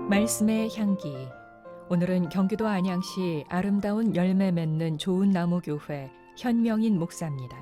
말씀의 향기. 오늘은 경기도 안양시 아름다운 열매 맺는 좋은 나무 교회 현명인 목사입니다.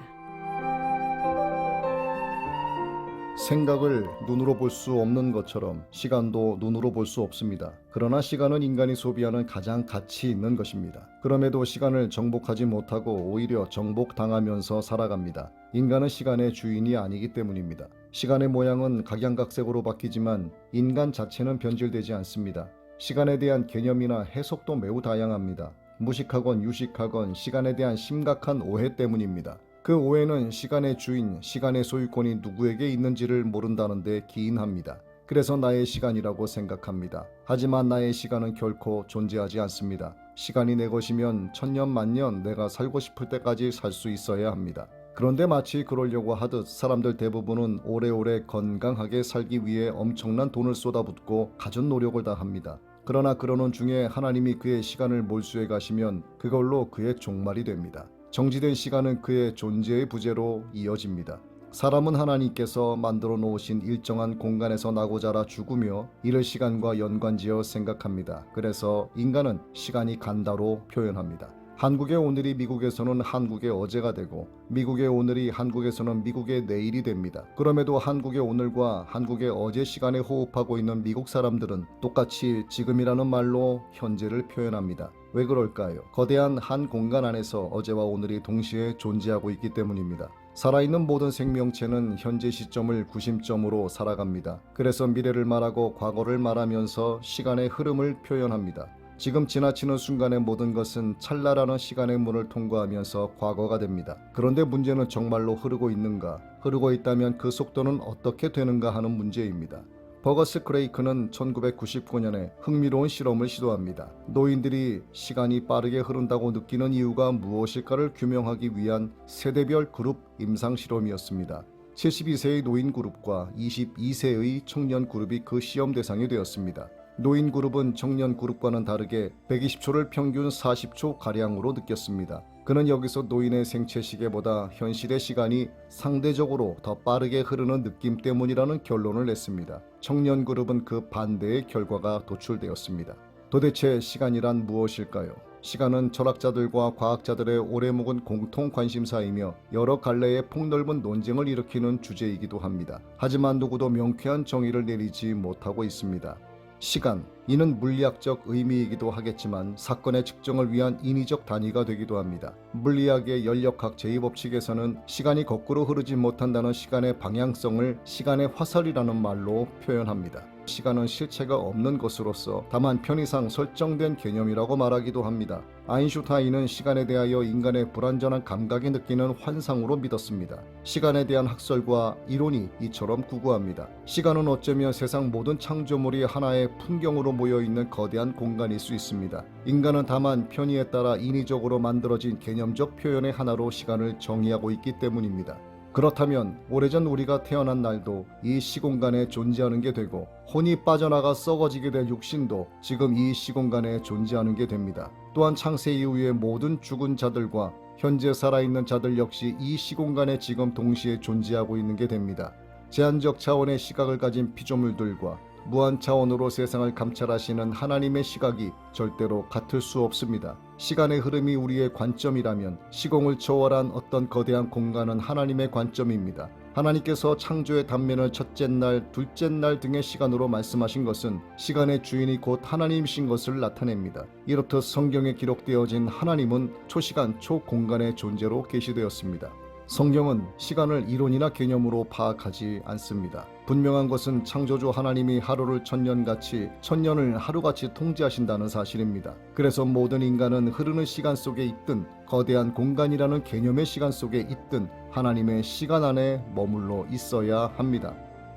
생각을 눈으로 볼 수 없는 것처럼 시간도 눈으로 볼 수 없습니다. 그러나 시간은 인간이 소비하는 가장 가치 있는 것입니다. 그럼에도 시간을 정복하지 못하고 오히려 정복당하면서 살아갑니다. 인간은 시간의 주인이 아니기 때문입니다. 시간의 모양은 각양각색으로 바뀌지만 인간 자체는 변질되지 않습니다. 시간에 대한 개념이나 해석도 매우 다양합니다. 무식하건 유식하건 시간에 대한 심각한 오해 때문입니다. 그 오해는 시간의 주인, 시간의 소유권이 누구에게 있는지를 모른다는 데 기인합니다. 그래서 나의 시간이라고 생각합니다. 하지만 나의 시간은 결코 존재하지 않습니다. 시간이 내 것이면 천년 만년 내가 살고 싶을 때까지 살 수 있어야 합니다. 그런데 마치 그러려고 하듯 사람들 대부분은 오래오래 건강하게 살기 위해 엄청난 돈을 쏟아붓고 갖은 노력을 다합니다. 그러나 그러는 중에 하나님이 그의 시간을 몰수해 가시면 그걸로 그의 종말이 됩니다. 정지된 시간은 그의 존재의 부재로 이어집니다. 사람은 하나님께서 만들어 놓으신 일정한 공간에서 나고 자라 죽으며 이를 시간과 연관지어 생각합니다. 그래서 인간은 시간이 간다로 표현합니다. 한국의 오늘이 미국에서는 한국의 어제가 되고 미국의 오늘이 한국에서는 미국의 내일이 됩니다. 그럼에도 한국의 오늘과 한국의 어제 시간에 호흡하고 있는 미국 사람들은 똑같이 지금이라는 말로 현재를 표현합니다. 왜 그럴까요? 거대한 한 공간 안에서 어제와 오늘이 동시에 존재하고 있기 때문입니다. 살아있는 모든 생명체는 현재 시점을 구심점으로 살아갑니다. 그래서 미래를 말하고 과거를 말하면서 시간의 흐름을 표현합니다. 지금 지나치는 순간의 모든 것은 찰나라는 시간의 문을 통과하면서 과거가 됩니다. 그런데 문제는 정말로 흐르고 있는가? 흐르고 있다면 그 속도는 어떻게 되는가 하는 문제입니다. 버거스 크레이크는 1999년에 흥미로운 실험을 시도합니다. 노인들이 시간이 빠르게 흐른다고 느끼는 이유가 무엇일까를 규명하기 위한 세대별 그룹 임상 실험이었습니다. 72세의 노인 그룹과 22세의 청년 그룹이 그 시험 대상이 되었습니다. 노인 그룹은 청년 그룹과는 다르게 120초를 평균 40초 가량으로 느꼈습니다. 그는 여기서 노인의 생체 시계보다 현실의 시간이 상대적으로 더 빠르게 흐르는 느낌 때문이라는 결론을 냈습니다. 청년 그룹은 그 반대의 결과가 도출되었습니다. 도대체 시간이란 무엇일까요? 시간은 철학자들과 과학자들의 오래 묵은 공통 관심사이며 여러 갈래의 폭넓은 논쟁을 일으키는 주제이기도 합니다. 하지만 누구도 명쾌한 정의를 내리지 못하고 있습니다. 시간, 이는 물리학적 의미이기도 하겠지만 사건의 측정을 위한 인위적 단위가 되기도 합니다. 물리학의 연력학 제2법칙에서는 시간이 거꾸로 흐르지 못한다는 시간의 방향성을 시간의 화살이라는 말로 표현합니다. 시간은 실체가 없는 것으로서 다만 편의상 설정된 개념이라고 말하기도 합니다. 아인슈타인은 시간에 대하여 인간의 불완전한 감각이 느끼는 환상으로 믿었습니다. 시간에 대한 학설과 이론이 이처럼 구구합니다. 시간은 어쩌면 세상 모든 창조물이 하나의 풍경으로 모여있는 거대한 공간일 수 있습니다. 인간은 다만 편의에 따라 인위적으로 만들어진 개념적 표현의 하나로 시간을 정의하고 있기 때문입니다. 그렇다면 오래전 우리가 태어난 날도 이 시공간에 존재하는 게 되고 혼이 빠져나가 썩어지게 될 육신도 지금 이 시공간에 존재하는 게 됩니다. 또한 창세 이후의 모든 죽은 자들과 현재 살아있는 자들 역시 이 시공간에 지금 동시에 존재하고 있는 게 됩니다. 제한적 차원의 시각을 가진 피조물들과 무한 차원으로 세상을 감찰하시는 하나님의 시각이 절대로 같을 수 없습니다. 시간의 흐름이 우리의 관점이라면 시공을 초월한 어떤 거대한 공간은 하나님의 관점입니다. 하나님께서 창조의 단면을 첫째 날, 둘째 날 등의 시간으로 말씀하신 것은 시간의 주인이 곧 하나님이신 것을 나타냅니다. 이렇듯 성경에 기록되어진 하나님은 초시간, 초공간의 존재로 계시되었습니다. 성경은 시간을 이론이나 개념으로 파악하지 않습니다. 분명한 것은 창조주 하나님이 하루를 천년같이, 천년을 하루같이 통제하신다는 사실입니다. 그래서 모든 인간은 흐르는 시간 속에 있든 거대한 공간이라는 개념의 시간 속에 있든 하나님의 시간 안에 머물러 있어야 합니다.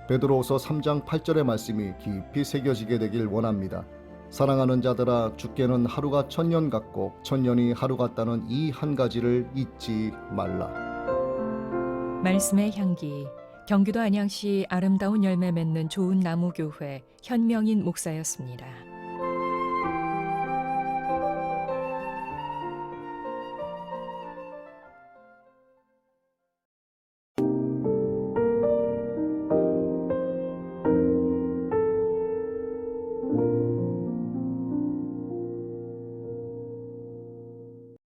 베드로후서 3장 8절의 말씀이 깊이 새겨지게 되길 원합니다. 사랑하는 자들아, 주께는 하루가 천년 같고 천년이 하루 같다는 이 한 가지를 잊지 말라. 말씀의 향기. 경기도 안양시 아름다운 열매 맺는 좋은 나무 교회 현명인 목사였습니다.